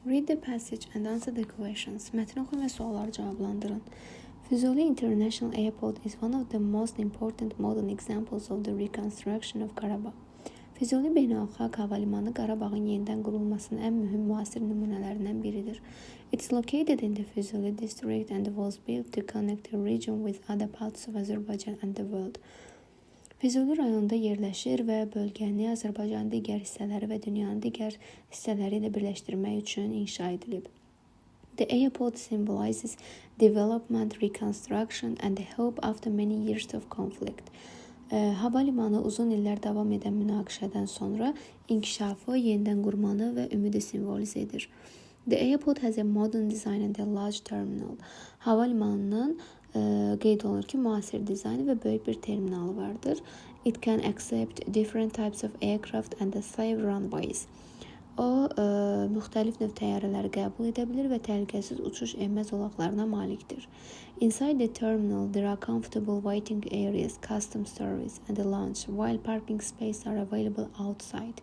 Read the passage and answer the questions. Mətni oxuyun və sualları cavablandırın. Füzuli International Airport is one of the most important modern examples of the reconstruction of Qarabağ. Füzuli Beynəlxalq Hava Limanı Qarabağın yenidən qurulmasının ən mühüm müasir nümunələrindən biridir. It's located in the Füzuli district and was built to connect the region with other parts of Azerbaijan and the world. Füzuli rayonunda yerləşir və bölgəni Azərbaycanın digər hissələri və dünyanın digər hissələri ilə birləşdirmək üçün inşa edilib. The airport symbolizes development, reconstruction and hope after many years of conflict. Hava limanı uzun illər davam edən münaqişədən sonra inkişafı, yenidən qurmanı və ümidi simvolizə edir. The airport has a modern design and a large terminal. Hava limanının qeyd olunur ki, müasir dizaynı və böyük bir terminalı vardır. It can accept different types of aircraft and safe runways. O, müxtəlif növ təyyarələri qəbul edə bilir və təhlükəsiz uçuş enmə zolaqlarına malikdir. Inside the terminal, there are comfortable waiting areas, custom service and a lounge, while parking spaces are available outside.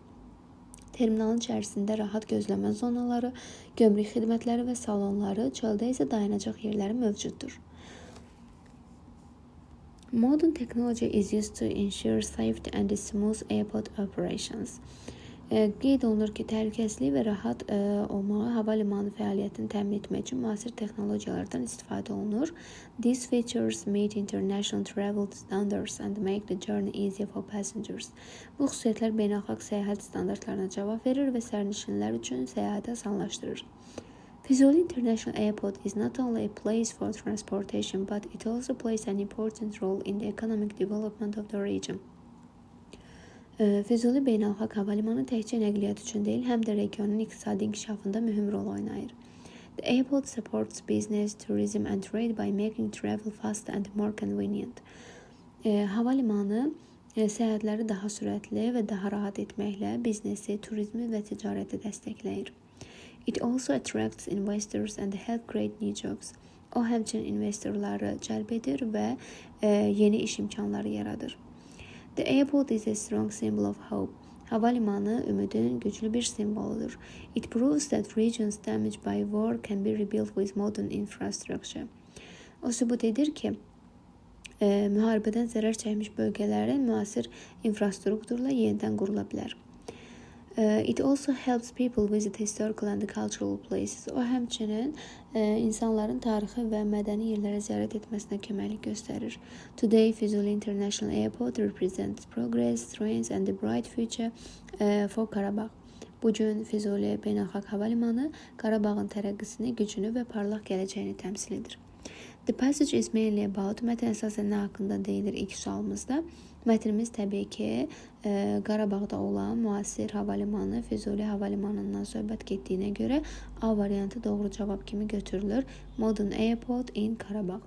Terminalın içərisində rahat gözləmə zonaları, gömrük xidmətləri və salonları, çöldə isə dayanacaq yerləri mövcuddur. Modern technology is used to ensure safety and smooth airport operations. Qeyd olunur ki, təhlükəsizlik və rahat olmağı hava limanı fəaliyyətini təmin etmək üçün müasir texnologiyalardan istifadə olunur. These features meet international travel standards and make the journey easier for passengers. Bu xüsusiyyətlər beynəlxalq səyahət standartlarına cavab verir və sərnişinlər üçün səyahəti asanlaşdırır. Füzuli International Airport is not only a place for transportation, but it also plays an important role in the economic development of the region. Füzuli Beynəlxalq Hava Limanı təkcə nəqliyyat üçün deyil, həm də regionun iqtisadi inkişafında mühüm rol oynayır. The airport supports business, tourism and trade by making travel faster and more convenient. Hava limanı səyahətləri daha sürətli və daha rahat etməklə biznesi, turizmi və ticarəti dəstəkləyir. It also attracts investors and help create new jobs. O həmçinin investorları cəlb edir və yeni iş imkanları yaradır. The airport is a strong symbol of hope. Hava limanı ümidin güclü bir simvoludur. It proves that regions damaged by war can be rebuilt with modern infrastructure. O sübut edir ki, müharibədən zərər çəkmiş bölgələrin müasir infrastrukturla yenidən qurula bilər. It also helps people visit historical and cultural places. O həmçinin insanların tarixi və mədəni yerlərə ziyarət etməsinə köməklik göstərir. Today, Füzuli International Airport represents progress, strength and a bright future for Qarabağ. Bugün Füzuli Beynəlxalq Hava Limanı Qarabağın tərəqqisini, gücünü və parlaq gələcəyini təmsil edir. The passage is mainly about, mətn əsasən nə haqqında deyilir ilk sualımızda. Mətnimiz təbii ki, Qarabağda olan müasir hava limanı, Füzuli hava limanından söhbət getdiyinə görə A variantı doğru cavab kimi götürülür. Modern Airport in Qarabağ.